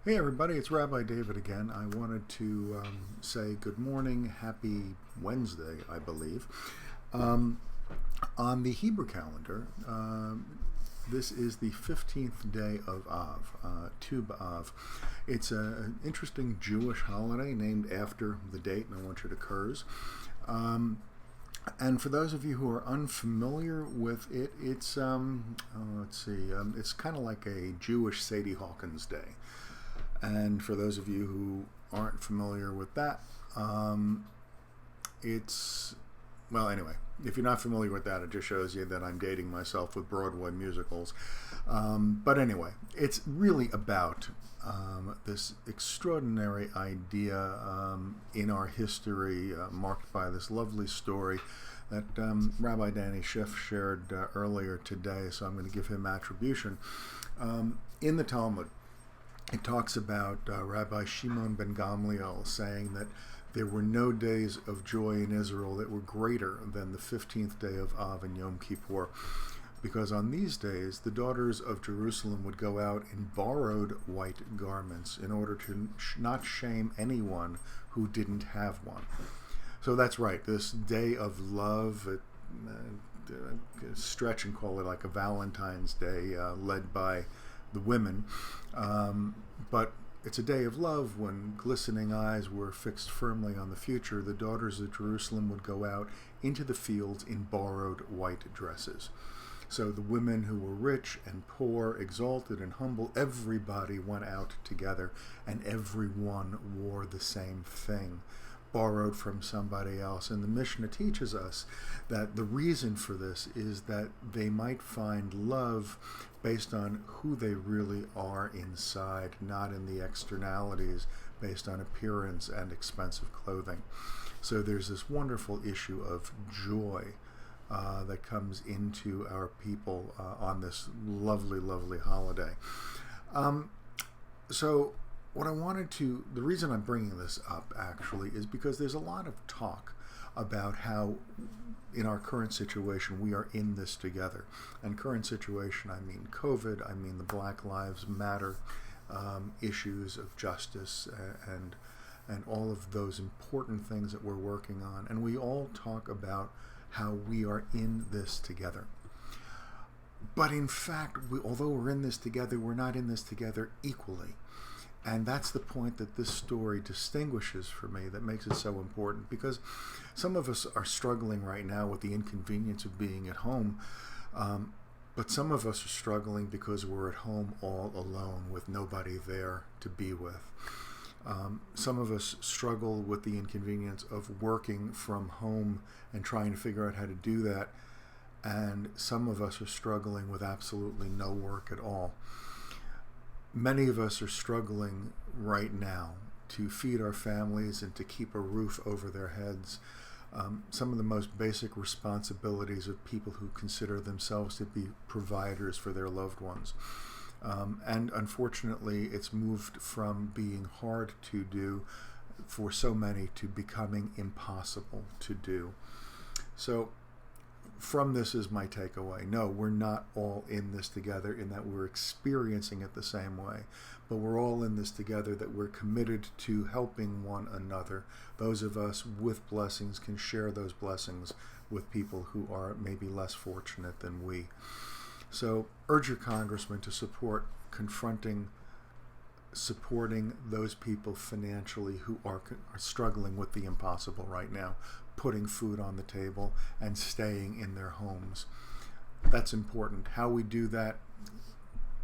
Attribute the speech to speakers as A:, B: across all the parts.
A: Hey everybody, it's Rabbi David again. I wanted to say good morning, happy Wednesday, I believe. Um, on the Hebrew calendar, this is the 15th day of Av, Tu B'Av. It's an interesting Jewish holiday named after the date in which it occurs. And for those of you who are unfamiliar with it, it's kind of like a Jewish Sadie Hawkins Day. And for those of you who aren't familiar with that, anyway, if you're not familiar with that, it just shows you that I'm dating myself with Broadway musicals. But anyway, it's really about this extraordinary idea in our history, marked by this lovely story that Rabbi Danny Schiff shared earlier today, so I'm going to give him attribution. In the Talmud, it talks about Rabbi Shimon ben Gamliel saying that there were no days of joy in Israel that were greater than the 15th day of Av and Yom Kippur, because on these days the daughters of Jerusalem would go out in borrowed white garments in order to not shame anyone who didn't have one. So that's right, this day of love, stretch and call it like a Valentine's Day led by the women, but it's a day of love when glistening eyes were fixed firmly on the future. The daughters of Jerusalem would go out into the fields in borrowed white dresses. So the women who were rich and poor, exalted and humble, everybody went out together, and everyone wore the same thing, borrowed from somebody else. And the Mishnah teaches us that the reason for this is that they might find love based on who they really are inside, not in the externalities based on appearance and expensive clothing. So there's this wonderful issue of joy that comes into our people on this lovely, lovely holiday. The reason I'm bringing this up actually is because there's a lot of talk about how in our current situation we are in this together. And current situation, I mean COVID, I mean the Black Lives Matter issues of justice and all of those important things that we're working on. And we all talk about how we are in this together. But in fact, although we're in this together, we're not in this together equally. And that's the point that this story distinguishes for me, that makes it so important, because some of us are struggling right now with the inconvenience of being at home, but some of us are struggling because we're at home all alone with nobody there to be with. Some of us struggle with the inconvenience of working from home and trying to figure out how to do that, and some of us are struggling with absolutely no work at all. Many of us are struggling right now to feed our families and to keep a roof over their heads. Some of the most basic responsibilities of people who consider themselves to be providers for their loved ones. And unfortunately, it's moved from being hard to do for so many to becoming impossible to do. So from this is my takeaway. No, we're not all in this together in that we're experiencing it the same way, but we're all in this together that we're committed to helping one another. Those of us with blessings can share those blessings with people who are maybe less fortunate than we. So urge your congressman to supporting those people financially who are struggling with the impossible right now, putting food on the table and staying in their homes. That's important. How we do that,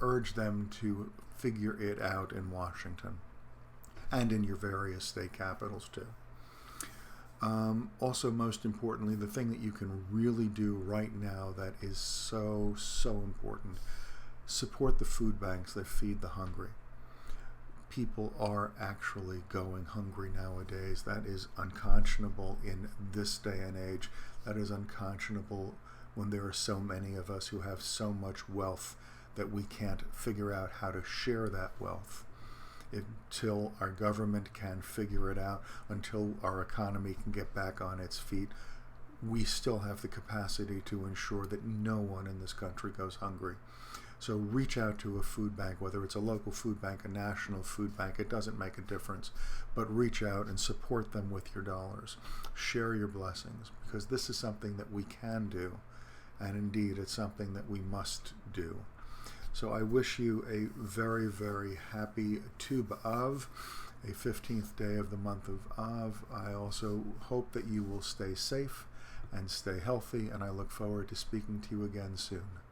A: urge them to figure it out in Washington and in your various state capitals too. Also, most importantly, the thing that you can really do right now that is so, so important, support the food banks that feed the hungry. People are actually going hungry nowadays. That is unconscionable in this day and age. That is unconscionable when there are so many of us who have so much wealth that we can't figure out how to share that wealth. Until our government can figure it out, until our economy can get back on its feet, we still have the capacity to ensure that no one in this country goes hungry. So reach out to a food bank, whether it's a local food bank, a national food bank, it doesn't make a difference. But reach out and support them with your dollars. Share your blessings, because this is something that we can do, and indeed it's something that we must do. So I wish you a very, very happy Tu B'Av, a 15th day of the month of Av. I also hope that you will stay safe and stay healthy, and I look forward to speaking to you again soon.